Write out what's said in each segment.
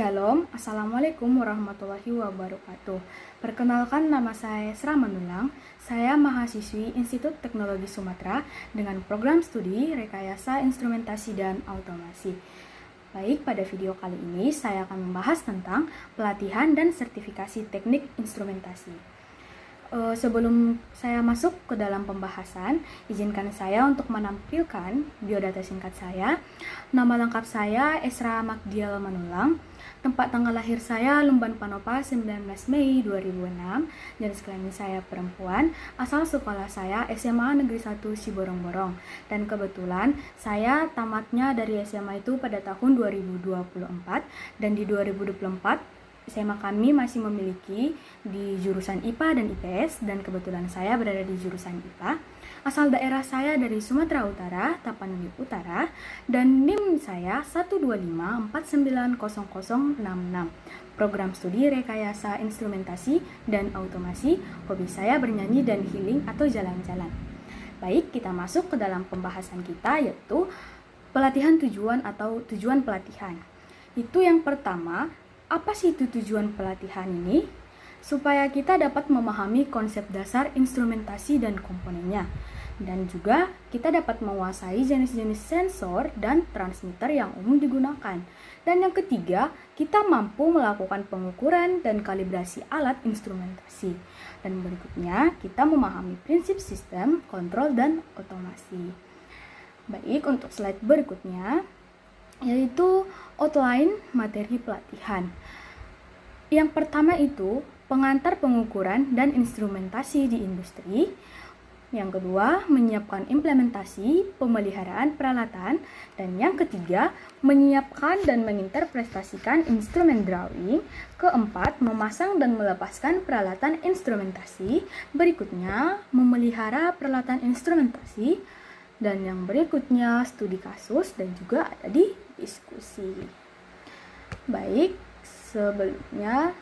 Shalom, Assalamualaikum warahmatullahi wabarakatuh. Perkenalkan, nama saya Esra Manulang. Saya mahasiswi Institut Teknologi Sumatera dengan program studi Rekayasa Instrumentasi dan Automasi. Baik, pada video kali ini saya akan membahas tentang pelatihan dan sertifikasi teknik instrumentasi. Sebelum saya masuk ke dalam pembahasan, izinkan saya untuk menampilkan biodata singkat saya. Nama lengkap saya Esra Magdial Manulang. Tempat tanggal lahir saya Lumban Panopa 19 Mei 2006. Jenis kelamin saya perempuan. Asal sekolah saya SMA Negeri 1 Siborong-Borong. Dan kebetulan saya tamatnya dari SMA itu pada tahun 2024. Dan di 2024 SMA kami masih memiliki di jurusan IPA dan IPS, dan kebetulan saya berada di jurusan IPA. Asal daerah saya dari Sumatera Utara, Tapanuli Utara, dan NIM saya 125490066. Program studi Rekayasa Instrumentasi dan Automasi. Hobi saya bernyanyi dan healing atau jalan-jalan. Baik, kita masuk ke dalam pembahasan kita, yaitu pelatihan tujuan atau tujuan pelatihan. Itu yang pertama. Apa sih itu tujuan pelatihan ini? Supaya kita dapat memahami konsep dasar instrumentasi dan komponennya. Dan juga kita dapat menguasai jenis-jenis sensor dan transmitter yang umum digunakan. Dan yang ketiga, kita mampu melakukan pengukuran dan kalibrasi alat instrumentasi. Dan berikutnya, kita memahami prinsip sistem, kontrol, dan otomasi. Baik, untuk slide berikutnya, yaitu outline materi pelatihan. Yang pertama itu pengantar pengukuran dan instrumentasi di industri. Yang kedua, menyiapkan implementasi pemeliharaan peralatan. Dan yang ketiga, menyiapkan dan menginterpretasikan instrumen drawing. Keempat, memasang dan melepaskan peralatan instrumentasi. Berikutnya, memelihara peralatan instrumentasi. Dan yang berikutnya, studi kasus dan juga ada di diskusi. Baik, sebelumnya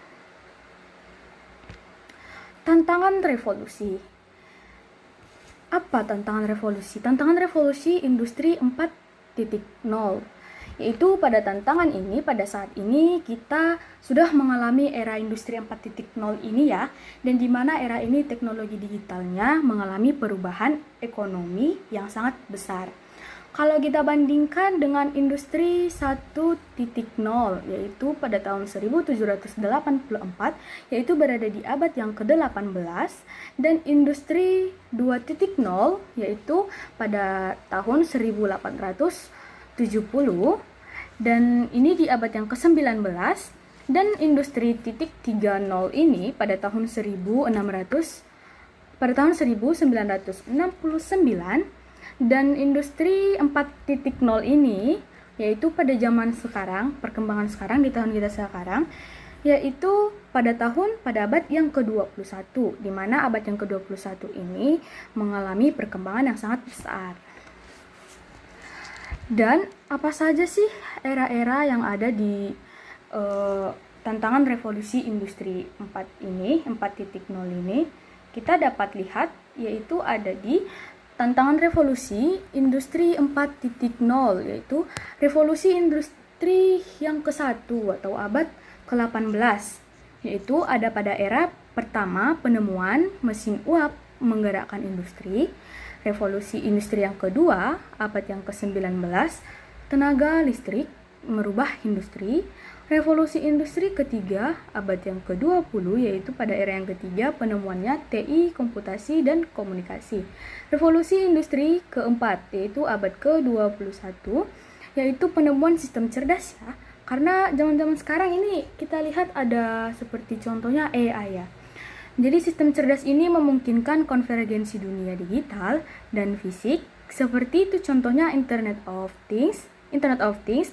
tantangan revolusi. Apa tantangan revolusi? Tantangan revolusi industri 4.0. Yaitu pada tantangan ini, pada saat ini kita sudah mengalami era industri 4.0 ini ya, dan di mana era ini teknologi digitalnya mengalami perubahan ekonomi yang sangat besar. Kalau kita bandingkan dengan industri 1.0, yaitu pada tahun 1784, yaitu berada di abad yang ke-18, dan industri 2.0, yaitu pada tahun 1870, dan ini di abad yang ke-19, dan industri 3.0 ini pada tahun 1969, dan industri 4.0 ini yaitu pada zaman sekarang, perkembangan sekarang di tahun kita sekarang, yaitu pada abad yang ke-21, di mana abad yang ke-21 ini mengalami perkembangan yang sangat besar. Dan apa saja sih era-era yang ada di tantangan revolusi industri 4.0 ini? Kita dapat lihat yaitu ada di tantangan revolusi industri 4.0, yaitu revolusi industri yang ke-1 atau abad ke-18, yaitu ada pada era pertama penemuan mesin uap menggerakkan industri. Revolusi industri yang kedua, abad yang ke-19, tenaga listrik merubah industri. Revolusi industri ketiga, abad yang ke-20, yaitu pada era yang ketiga penemuannya TI, komputasi, dan komunikasi. Revolusi industri keempat, yaitu abad ke-21, yaitu penemuan sistem cerdas ya. Karena zaman-zaman sekarang ini kita lihat ada seperti contohnya AI ya. Jadi sistem cerdas ini memungkinkan konvergensi dunia digital dan fisik, seperti itu contohnya Internet of Things,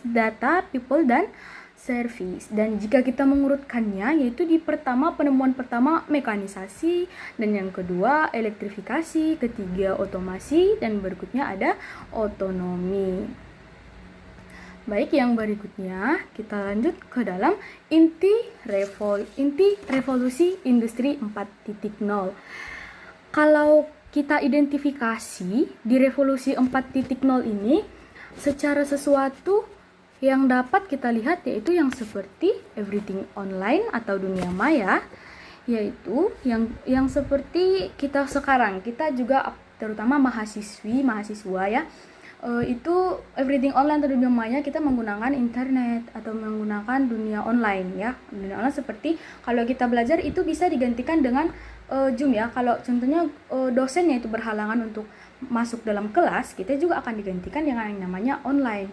data, people, dan service. Dan jika kita mengurutkannya, yaitu di penemuan pertama mekanisasi, dan yang kedua elektrifikasi, ketiga otomasi, dan berikutnya ada otonomi. Baik, yang berikutnya kita lanjut ke dalam inti revolusi industri 4.0. Kalau kita identifikasi di revolusi 4.0 ini secara sesuatu Yang dapat kita lihat yaitu yang seperti everything online atau dunia maya, yaitu yang seperti kita sekarang. Kita juga terutama mahasiswa ya, itu everything online atau dunia maya, kita menggunakan internet atau menggunakan dunia online ya. Dunia online seperti kalau kita belajar itu bisa digantikan dengan Zoom ya. Kalau contohnya dosennya itu berhalangan untuk masuk dalam kelas, kita juga akan digantikan dengan yang namanya online.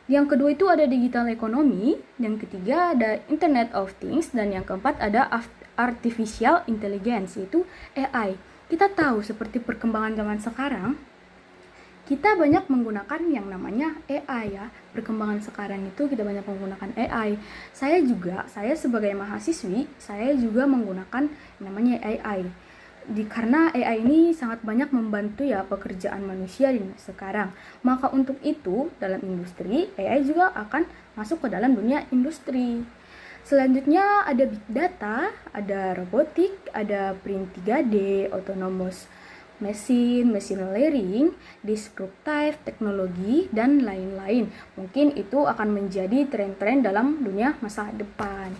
Yang kedua itu ada digital economy, yang ketiga ada Internet of Things, dan yang keempat ada artificial intelligence, yaitu AI. Kita tahu seperti perkembangan zaman sekarang, kita banyak menggunakan yang namanya AI ya. Perkembangan sekarang itu kita banyak menggunakan AI. Saya sebagai mahasiswi, saya juga menggunakan yang namanya AI. Karena AI ini sangat banyak membantu ya pekerjaan manusia di sekarang. Maka untuk itu dalam industri AI juga akan masuk ke dalam dunia industri. Selanjutnya ada big data, ada robotik, ada print 3D, autonomous machine learning, disruptive teknologi, dan lain-lain. Mungkin itu akan menjadi tren-tren dalam dunia masa depan.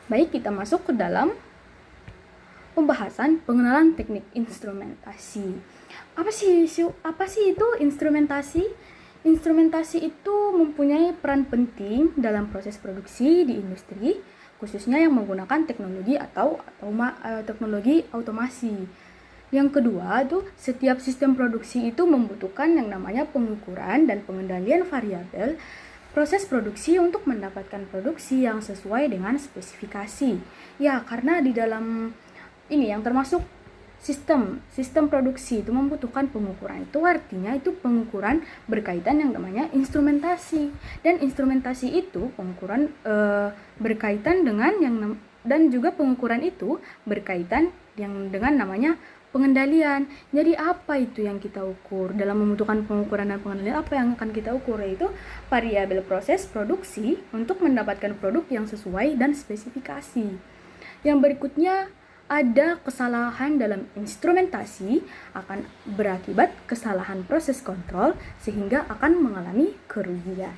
Baik, kita masuk ke dalam pembahasan pengenalan teknik instrumentasi. Apa sih itu instrumentasi? Instrumentasi itu mempunyai peran penting dalam proses produksi di industri, khususnya yang menggunakan teknologi atau teknologi otomasi. Yang kedua itu setiap sistem produksi itu membutuhkan yang namanya pengukuran dan pengendalian variabel proses produksi untuk mendapatkan produksi yang sesuai dengan spesifikasi. Ya, karena di dalam ini yang termasuk sistem produksi itu membutuhkan pengukuran. Itu artinya itu pengukuran berkaitan yang namanya instrumentasi, dan instrumentasi itu pengukuran berkaitan dengan dan juga pengukuran itu berkaitan yang dengan namanya pengendalian. Jadi apa itu yang kita ukur dalam membutuhkan pengukuran dan pengendalian? Apa yang akan kita ukur yaitu variabel proses produksi untuk mendapatkan produk yang sesuai dan spesifikasi. Yang berikutnya ada kesalahan dalam instrumentasi akan berakibat kesalahan proses kontrol sehingga akan mengalami kerugian.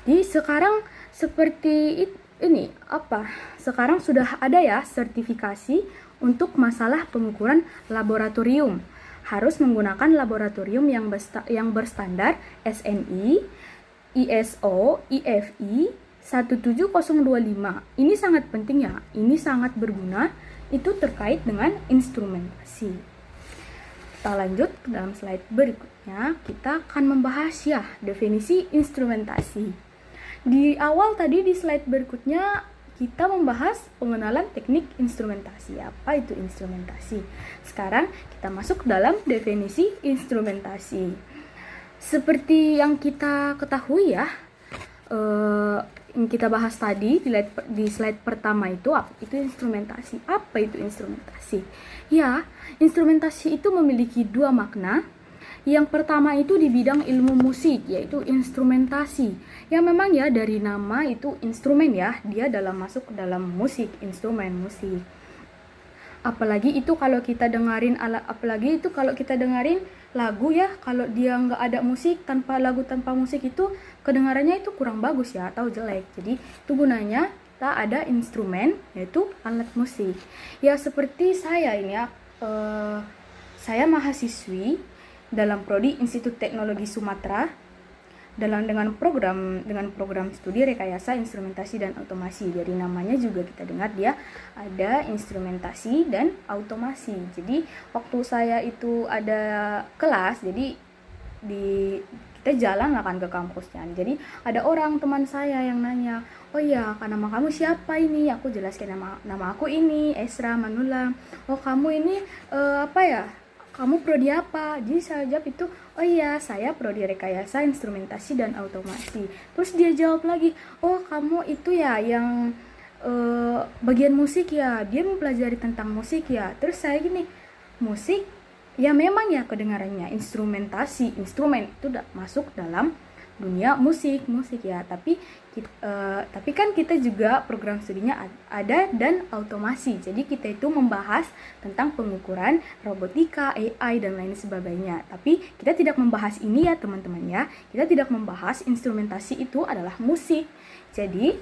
Jadi sekarang seperti ini sekarang sudah ada ya sertifikasi untuk masalah pengukuran laboratorium. Harus menggunakan laboratorium yang berstandar SNI, ISO, IFI 17025. Ini sangat penting ya, ini sangat berguna, itu terkait dengan instrumentasi. Kita lanjut ke dalam slide berikutnya, kita akan membahas ya definisi instrumentasi. Di awal tadi di slide berikutnya kita membahas pengenalan teknik instrumentasi. Apa itu instrumentasi? Sekarang kita masuk dalam definisi instrumentasi. Seperti yang kita ketahui ya, yang kita bahas tadi di slide pertama itu instrumentasi. Apa itu instrumentasi? Ya, instrumentasi itu memiliki dua makna. Yang pertama itu di bidang ilmu musik, yaitu instrumentasi. Yang memang ya dari nama itu instrumen ya, dia masuk dalam musik, instrumen musik. Apalagi itu kalau kita dengerin lagu ya, kalau dia nggak ada musik, tanpa musik itu kedengarannya itu kurang bagus ya atau jelek. Jadi itu gunanya kita ada instrumen, yaitu alat musik. Ya seperti saya ini ya, saya mahasiswi dalam prodi Institut Teknologi Sumatera dengan program studi rekayasa instrumentasi dan otomasi. Dari namanya juga kita dengar dia ada instrumentasi dan otomasi. Jadi waktu saya itu ada kelas, jadi kita jalan lah kan ke kampusnya. Jadi ada orang teman saya yang nanya, oh iya, nama kamu siapa ini? Aku jelaskan nama aku ini Esra Manula. Oh kamu ini kamu prodi apa? Jadi saya jawab itu, oh iya saya prodi rekayasa instrumentasi dan otomasi. Terus dia jawab lagi, oh kamu itu ya yang bagian musik ya, dia mempelajari tentang musik ya. Terus saya gini, musik ya memang ya kedengarannya instrumentasi, instrumen itu masuk dalam dunia musik ya, tapi kan kita juga program studinya ada dan automasi. Jadi kita itu membahas tentang pengukuran robotika, AI dan lain sebagainya. Tapi kita tidak membahas ini ya teman-teman ya. Kita tidak membahas instrumentasi itu adalah musik. Jadi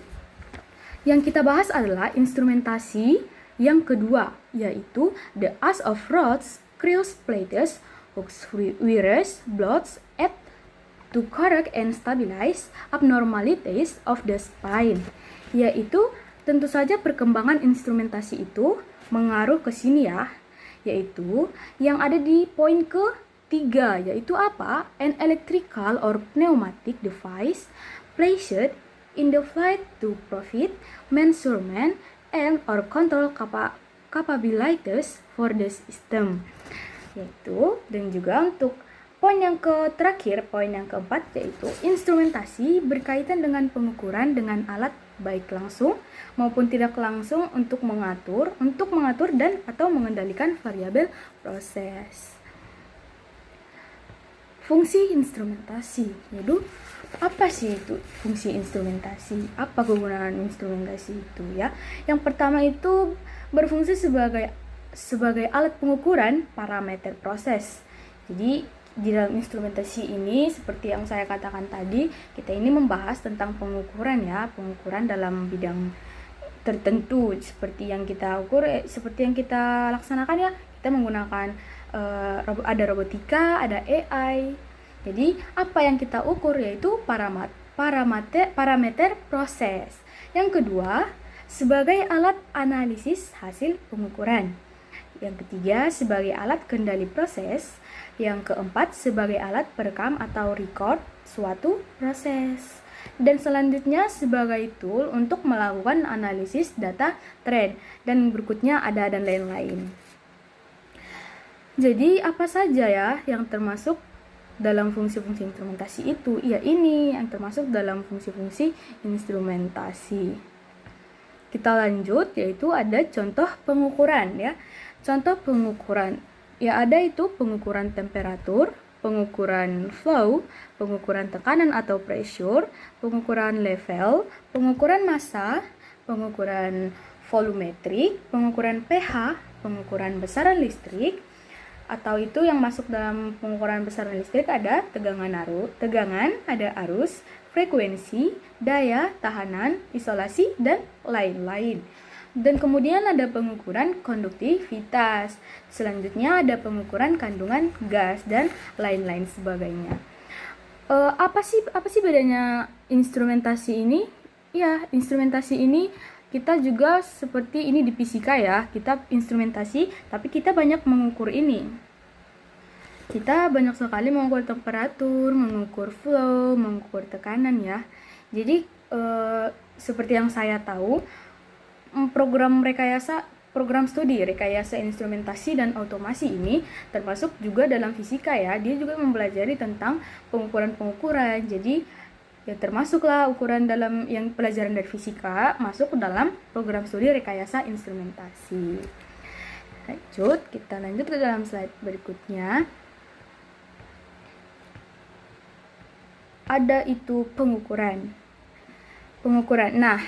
yang kita bahas adalah instrumentasi yang kedua, yaitu the use of rods, cruise plates, hooks, wires, blocks, to correct and stabilize abnormalities of the spine. Yaitu tentu saja perkembangan instrumentasi itu mengaruh ke sini ya, yaitu yang ada di poin ketiga, yaitu apa? An electrical or pneumatic device placed in the flight to provide measurement and or control capabilities for the system. Yaitu, dan juga untuk poin yang terakhir, poin yang keempat, yaitu instrumentasi berkaitan dengan pengukuran dengan alat baik langsung maupun tidak langsung untuk mengatur dan atau mengendalikan variabel proses. Fungsi instrumentasi, yaitu apa sih itu fungsi instrumentasi? Apa kegunaan instrumentasi itu ya? Yang pertama itu berfungsi sebagai alat pengukuran parameter proses. Jadi di dalam instrumentasi ini, seperti yang saya katakan tadi, kita ini membahas tentang pengukuran ya, pengukuran dalam bidang tertentu, seperti yang kita ukur, seperti yang kita laksanakan ya. Kita menggunakan ada robotika, ada AI. Jadi apa yang kita ukur yaitu parameter proses. Yang kedua, sebagai alat analisis hasil pengukuran. Yang ketiga, sebagai alat kendali proses. Yang keempat, sebagai alat perekam atau record suatu proses. Dan selanjutnya sebagai tool untuk melakukan analisis data trend. Dan berikutnya ada dan lain-lain. Jadi apa saja ya yang termasuk dalam fungsi-fungsi instrumentasi itu? Ya ini yang termasuk dalam fungsi-fungsi instrumentasi. Kita lanjut, yaitu ada contoh pengukuran ya. Contoh pengukuran. Ya ada itu pengukuran temperatur, pengukuran flow, pengukuran tekanan atau pressure, pengukuran level, pengukuran massa, pengukuran volumetrik, pengukuran pH, pengukuran besaran listrik, atau itu yang masuk dalam pengukuran besaran listrik ada tegangan, ada arus, frekuensi, daya, tahanan, isolasi, dan lain-lain. Dan kemudian ada pengukuran konduktivitas. Selanjutnya ada pengukuran kandungan gas dan lain-lain sebagainya. Apa sih bedanya instrumentasi ini? Ya, instrumentasi ini kita juga seperti ini di fisika ya. Kita instrumentasi, tapi kita banyak mengukur ini. Kita banyak sekali mengukur temperatur, mengukur flow, mengukur tekanan ya. Jadi seperti yang saya tahu, program studi rekayasa instrumentasi dan otomasi ini termasuk juga dalam fisika ya. Dia juga mempelajari tentang pengukuran. Jadi ya termasuklah ukuran dalam yang pelajaran dari fisika masuk ke dalam program studi rekayasa instrumentasi. Kita lanjut ke dalam slide berikutnya. Ada itu pengukuran. Nah,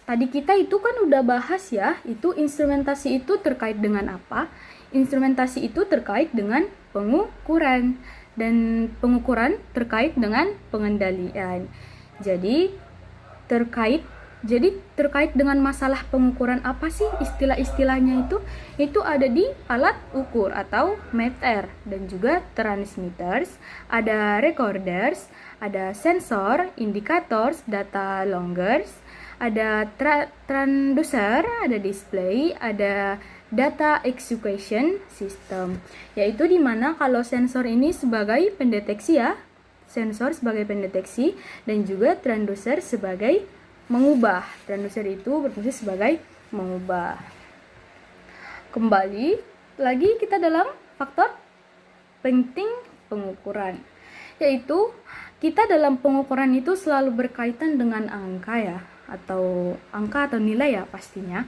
tadi kita itu kan udah bahas ya, itu instrumentasi itu terkait dengan apa? Instrumentasi itu terkait dengan pengukuran, dan pengukuran terkait dengan pengendalian. Jadi terkait dengan masalah pengukuran apa sih istilah-istilahnya itu ada di alat ukur atau meter, dan juga transmitters, ada recorders, ada sensor, indicators, data loggers, ada transducer, ada display, ada data execution system, yaitu dimana kalau sensor ini sebagai pendeteksi ya, sensor sebagai pendeteksi, dan juga transducer sebagai mengubah. Transducer itu berfungsi sebagai mengubah. Kembali lagi kita dalam faktor penting pengukuran, yaitu kita dalam pengukuran itu selalu berkaitan dengan angka ya, atau nilai ya pastinya.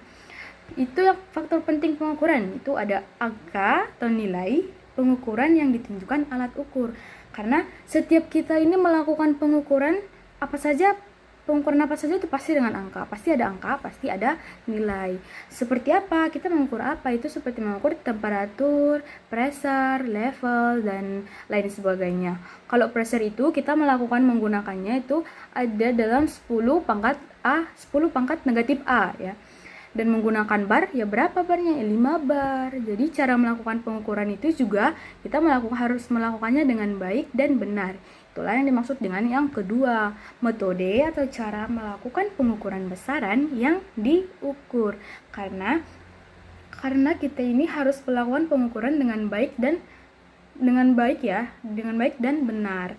Itu yang faktor penting pengukuran, itu ada angka atau nilai pengukuran yang ditunjukkan alat ukur. Karena setiap kita ini melakukan pengukuran apa saja itu pasti dengan angka, pasti ada angka, pasti ada nilai. Seperti apa? Kita mengukur apa? Itu seperti mengukur temperatur, pressure, level, dan lain sebagainya. Kalau pressure itu kita melakukan menggunakannya itu ada dalam 10 pangkat A, 10 pangkat negatif A ya. Dan menggunakan bar, ya berapa barnya? 5 bar. Jadi cara melakukan pengukuran itu juga kita harus melakukannya dengan baik dan benar. Itulah yang dimaksud dengan yang kedua, metode atau cara melakukan pengukuran besaran yang diukur. Karena kita ini harus melakukan pengukuran dengan baik dan benar.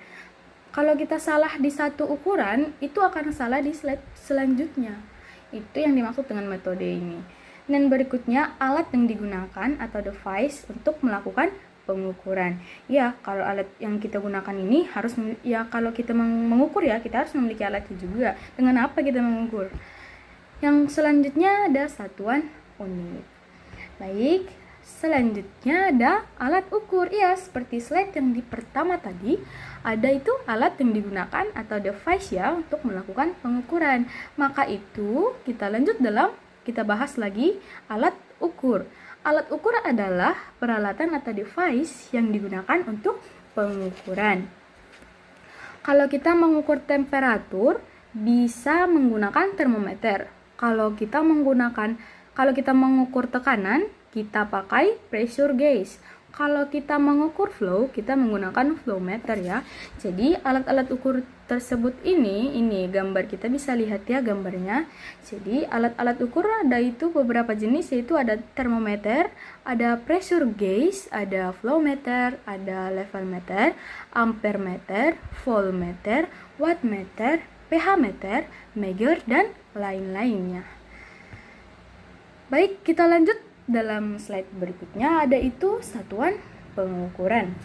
Kalau kita salah di satu ukuran, itu akan salah di slide selanjutnya. Itu yang dimaksud dengan metode ini. Dan berikutnya, alat yang digunakan atau device untuk melakukan pengukuran. Ya, kalau alat yang kita gunakan ini kalau kita mengukur ya, kita harus memiliki alatnya juga. Dengan apa kita mengukur? Yang selanjutnya ada satuan unit. Baik, selanjutnya ada alat ukur. Ya, seperti slide yang di pertama tadi, ada itu alat yang digunakan atau device ya untuk melakukan pengukuran. Maka itu kita bahas lagi alat ukur. Alat ukur adalah peralatan atau device yang digunakan untuk pengukuran. Kalau kita mengukur temperatur, bisa menggunakan termometer. Kalau kita mengukur tekanan, kita pakai pressure gauge. Kalau kita mengukur flow, kita menggunakan flow meter ya. Jadi alat-alat ukur tersebut ini gambar, kita bisa lihat ya gambarnya. Jadi alat-alat ukur ada itu beberapa jenis, yaitu ada termometer, ada pressure gauge, ada flow meter, ada level meter, ampere meter, voltmeter, wattmeter, pH meter, Megger, dan lain-lainnya. Baik, kita lanjut. Dalam slide berikutnya ada itu satuan pengukuran.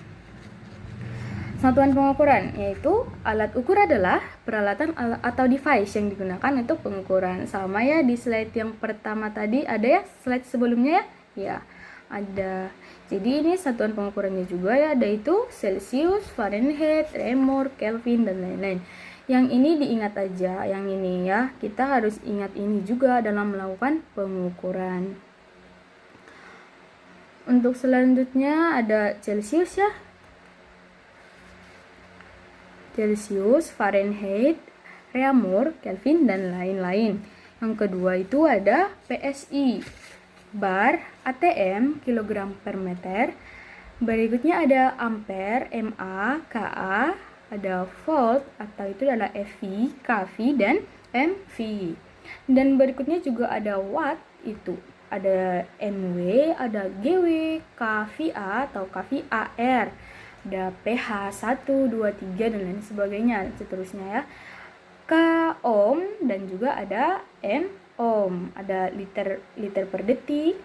Satuan pengukuran yaitu alat ukur adalah peralatan atau device yang digunakan untuk pengukuran. Sama ya di slide yang pertama tadi ada ya, slide sebelumnya ya ada. Jadi ini satuan pengukurannya juga ya, ada itu Celsius, Fahrenheit, Reaumur, Kelvin, dan lain-lain. Yang ini diingat aja, yang ini ya, kita harus ingat ini juga dalam melakukan pengukuran. Untuk selanjutnya ada Celsius ya. Celsius, Fahrenheit, Reaumur, Kelvin, dan lain-lain. Yang kedua itu ada PSI, bar, ATM, kilogram per meter. Berikutnya ada ampere, MA, KA, ada volt atau itu adalah FV, KV, dan MV. Dan berikutnya juga ada watt, itu ada MW, ada GW, KVA atau KVAR, ada pH 1, 2, 3, dan lain sebagainya, seterusnya ya. K ohm dan juga ada M ohm, ada liter per detik,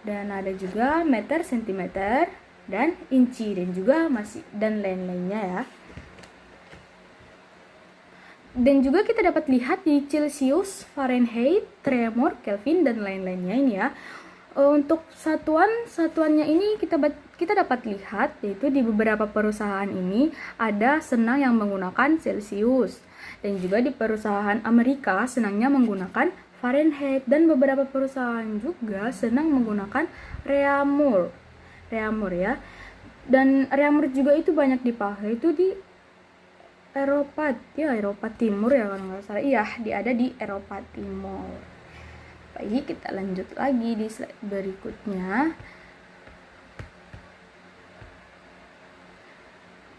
dan ada juga meter, sentimeter, dan inci, dan juga dan lain-lainnya ya. Dan juga kita dapat lihat di Celsius, Fahrenheit, Reaumur, Kelvin, dan lain-lainnya ini ya. Untuk satuannya ini kita dapat lihat, yaitu di beberapa perusahaan ini ada senang yang menggunakan Celsius, dan juga di perusahaan Amerika senangnya menggunakan Fahrenheit, dan beberapa perusahaan juga senang menggunakan Reaumur ya. Dan Reaumur juga itu banyak dipakai itu di Eropa Timur ya kalau nggak salah. Iya, ada di Eropa Timur. Baik, kita lanjut lagi di slide berikutnya.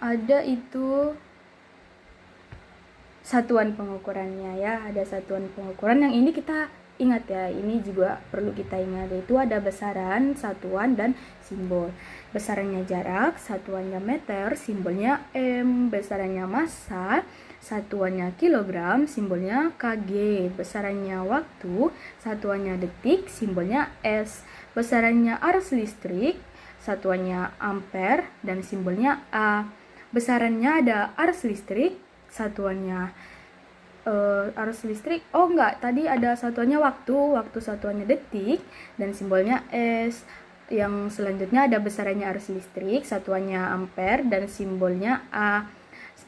Ada itu satuan pengukurannya ya, ada satuan pengukuran yang ini kita ingat ya, ini juga perlu kita ingat, yaitu ada besaran, satuan, dan simbol. Besarannya jarak, satuannya meter, simbolnya M. Besarannya massa, satuannya kilogram, simbolnya kg. Besarannya waktu, satuannya detik, simbolnya S. Besarannya arus listrik, satuannya ampere, dan simbolnya A. Besarannya ada arus listrik, satuannya arus listrik, tadi ada satuannya waktu satuannya detik, dan simbolnya S. Yang selanjutnya ada besarannya arus listrik, satuannya ampere dan simbolnya A.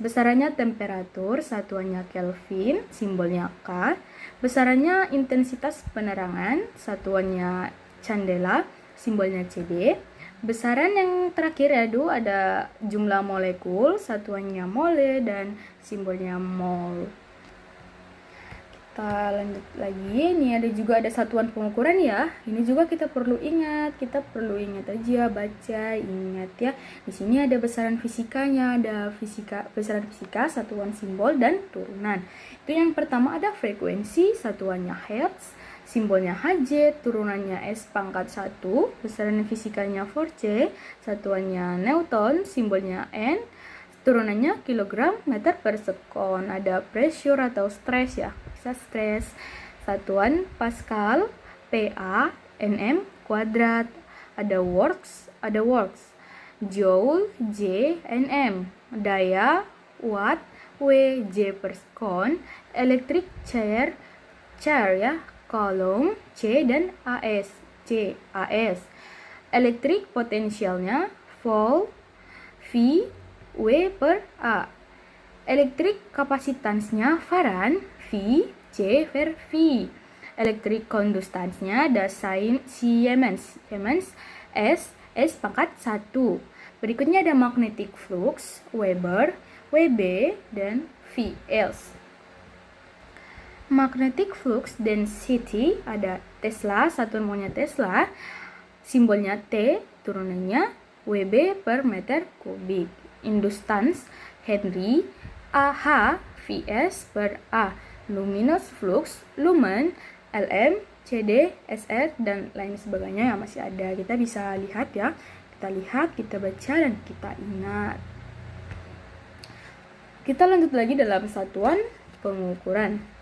Besarannya temperatur, satuannya Kelvin, simbolnya K. Besarannya intensitas penerangan, satuannya candela, simbolnya CD. Besaran yang terakhir yaitu ada jumlah molekul, satuannya mole dan simbolnya mol. Kita lanjut lagi. Ini ada satuan pengukuran ya. Ini juga kita perlu ingat aja, baca, ingat ya. Di sini ada besaran fisikanya, ada besaran fisika, satuan simbol dan turunan. Itu yang pertama ada frekuensi, satuannya hertz, simbolnya Hz, turunannya S pangkat 1, besaran fisikanya Force, satuannya Newton, simbolnya N, turunannya kilogram meter per sekon. Ada pressure atau stress ya, bisa stress, satuan Pascal, PA, Nm kuadrat. Ada works, joule, J, Nm, daya, watt, W, J per sekon, electric chair ya, kolom, C dan AS, elektrik potensialnya volt, V, W per A. Elektrik kapasitansnya Farad, V, C per V. Elektrik kondustansnya ada Siemens, S pangkat 1. Berikutnya ada magnetic flux, Weber, WB, dan VS. Magnetic flux density ada Tesla, satuan maunya Tesla, simbolnya T, turunannya WB per meter kubik. Inductance Henry, AH, VS per A. Luminous flux, lumen, LM, CD, SR, dan lain sebagainya yang masih ada. Kita bisa lihat ya, kita baca, dan kita ingat. Kita lanjut lagi dalam satuan pengukuran.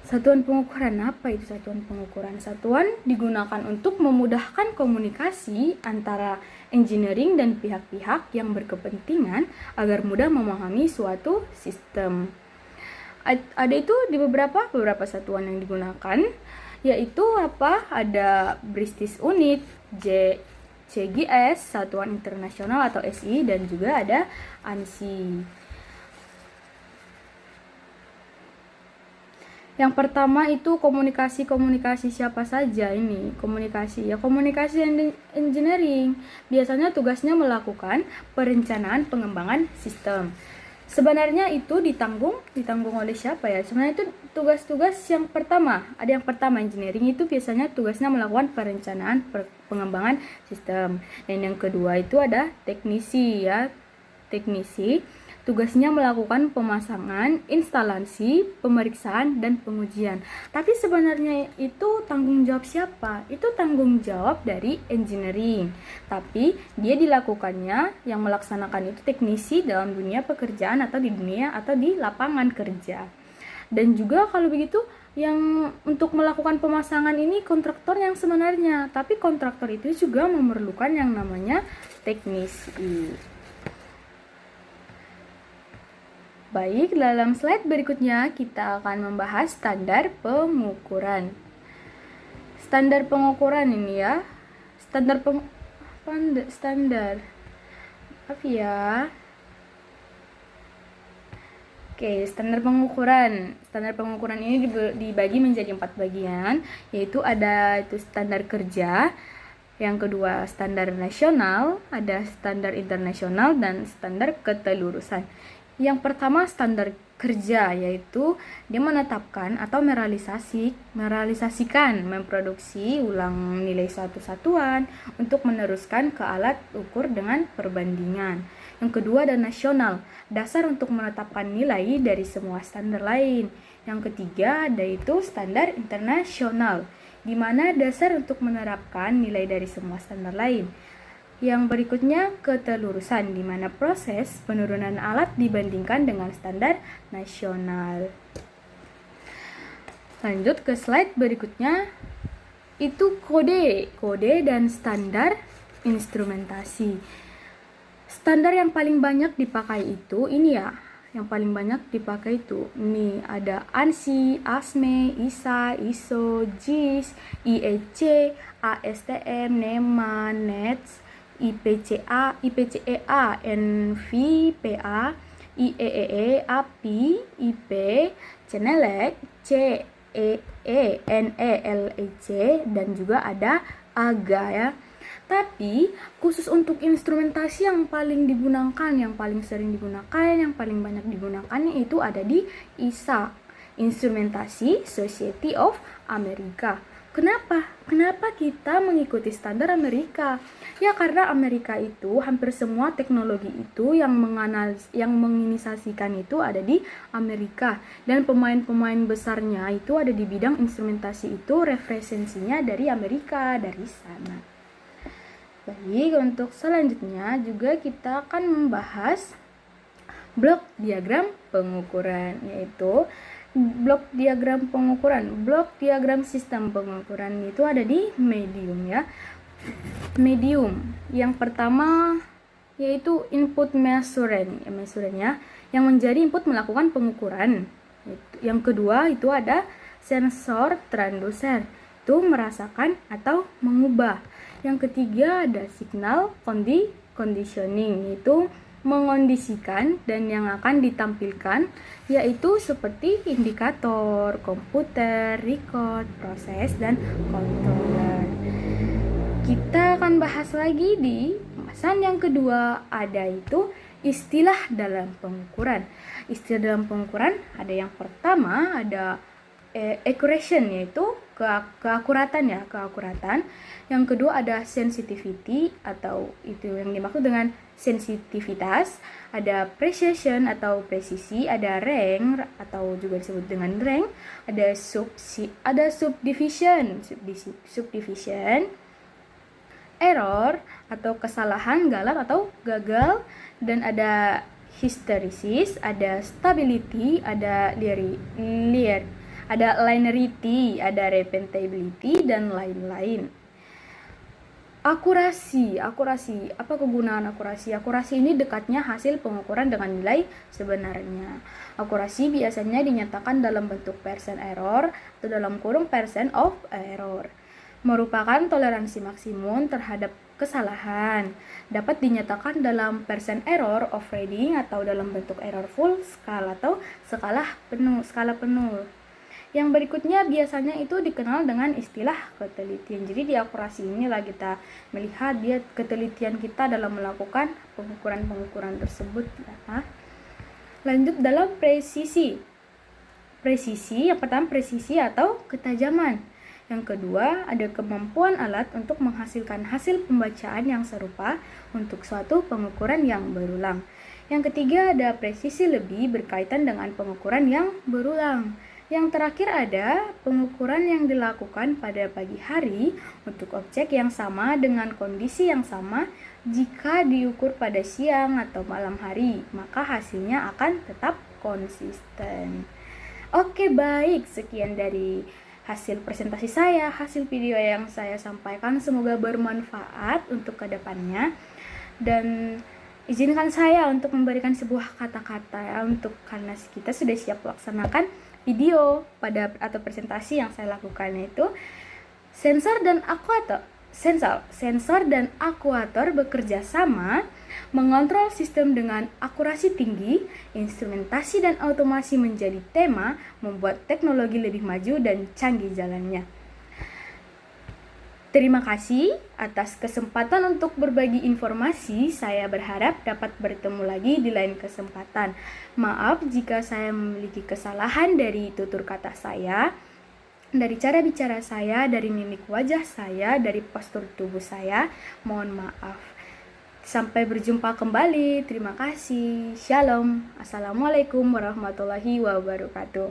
Satuan pengukuran, apa itu satuan pengukuran? Satuan digunakan untuk memudahkan komunikasi antara engineering dan pihak-pihak yang berkepentingan agar mudah memahami suatu sistem. Ada itu di beberapa satuan yang digunakan, yaitu ada British Unit, CGS, Satuan Internasional atau SI, dan juga ada ANSI. Yang pertama itu komunikasi siapa saja ini? Komunikasi engineering. Biasanya tugasnya melakukan perencanaan pengembangan sistem. Sebenarnya itu ditanggung oleh siapa ya? Sebenarnya itu tugas-tugas yang pertama. Ada yang pertama, engineering itu biasanya tugasnya melakukan perencanaan pengembangan sistem. Dan yang kedua itu ada teknisi ya. Tugasnya melakukan pemasangan, instalasi, pemeriksaan, dan pengujian. Tapi sebenarnya itu tanggung jawab siapa? Itu tanggung jawab dari engineering. Tapi dia dilakukannya, yang melaksanakan itu teknisi dalam dunia pekerjaan atau di lapangan kerja. Dan juga kalau begitu, yang untuk melakukan pemasangan ini kontraktor yang sebenarnya. Tapi kontraktor itu juga memerlukan yang namanya teknisi. Baik, dalam slide berikutnya kita akan membahas standar pengukuran. Standar pengukuran ini ya. Standar pengukuran. Standar pengukuran ini dibagi menjadi 4 bagian, yaitu ada standar kerja, yang kedua standar nasional, ada standar internasional, dan standar ketelurusan. Yang pertama standar kerja, yaitu dia menetapkan atau memproduksi ulang nilai suatu satuan untuk meneruskan ke alat ukur dengan perbandingan. Yang kedua ada nasional, dasar untuk menetapkan nilai dari semua standar lain. Yang ketiga ada itu standar internasional, di mana dasar untuk menerapkan nilai dari semua standar lain. Yang berikutnya ketelurusan, di mana proses penurunan alat dibandingkan dengan standar nasional. Lanjut ke slide berikutnya, itu kode dan standar instrumentasi. Standar yang paling banyak dipakai itu ini ya, yang paling banyak dipakai itu nih ada ANSI, ASME, ISA, ISO, JIS, IEC, ASTM, NEMA, NETS, IPCA, IPCEA, NVPA, IEEE, API, IP, CENELEC, CEE, NELEC, dan juga ada AGA ya. Tapi khusus untuk instrumentasi yang paling digunakan, yang paling sering digunakan, yang paling banyak digunakannya itu ada di ISA, Instrumentasi Society of America. Kenapa? Kenapa kita mengikuti standar Amerika? Ya karena Amerika itu hampir semua teknologi itu yang menginisiasikan itu ada di Amerika, dan pemain-pemain besarnya itu ada di bidang instrumentasi itu referensinya dari Amerika, dari sana. Baik, untuk selanjutnya juga kita akan membahas blok diagram pengukuran, yaitu blok diagram pengukuran, blok diagram sistem pengukuran itu ada di medium ya. Medium yang pertama yaitu input measurement ya, yang menjadi input melakukan pengukuran. Yang kedua itu ada sensor transducer, itu merasakan atau mengubah. Yang ketiga ada signal conditioning, yaitu mengondisikan dan yang akan ditampilkan yaitu seperti indikator, komputer, record, proses, dan controller. Kita akan bahas lagi di pembahasan yang kedua, ada itu istilah dalam pengukuran. Istilah dalam pengukuran ada yang pertama ada accuracy, yaitu keakuratan ya, keakuratan. Yang kedua ada sensitivity, atau itu yang dimaksud dengan sensitivitas. Ada precision atau presisi, ada rank atau juga disebut dengan rank, ada subdivision, error atau kesalahan, galat atau gagal, dan ada hysteresis, ada stability, ada linearity, ada repeatability, dan lain-lain. Akurasi, apa kegunaan akurasi? Akurasi ini dekatnya hasil pengukuran dengan nilai sebenarnya. Akurasi biasanya dinyatakan dalam bentuk percent error atau dalam kurung percent of error. Merupakan toleransi maksimum terhadap kesalahan. Dapat dinyatakan dalam percent error of reading atau dalam bentuk error full scale atau skala penuh. Yang berikutnya biasanya itu dikenal dengan istilah ketelitian. Jadi di akurasi inilah kita melihat dia ketelitian kita dalam melakukan pengukuran tersebut ya. Lanjut dalam presisi. Presisi yang pertama presisi atau ketajaman. Yang kedua ada kemampuan alat untuk menghasilkan hasil pembacaan yang serupa untuk suatu pengukuran yang berulang. Yang ketiga ada presisi lebih berkaitan dengan pengukuran yang berulang. Yang terakhir ada pengukuran yang dilakukan pada pagi hari untuk objek yang sama dengan kondisi yang sama. Jika diukur pada siang atau malam hari, maka hasilnya akan tetap konsisten. Oke, baik, sekian dari hasil presentasi saya, hasil video yang saya sampaikan. Semoga bermanfaat untuk kedepannya. Dan izinkan saya untuk memberikan sebuah kata-kata ya, karena kita sudah siap melaksanakan video atau presentasi yang saya lakukan, yaitu sensor dan akuator bekerja sama mengontrol sistem dengan akurasi tinggi. Instrumentasi dan otomasi menjadi tema, membuat teknologi lebih maju dan canggih jalannya. Terima kasih atas kesempatan untuk berbagi informasi. Saya berharap dapat bertemu lagi di lain kesempatan. Maaf jika saya memiliki kesalahan dari tutur kata saya, dari cara bicara saya, dari mimik wajah saya, dari postur tubuh saya. Mohon maaf. Sampai berjumpa kembali. Terima kasih. Shalom. Assalamualaikum warahmatullahi wabarakatuh.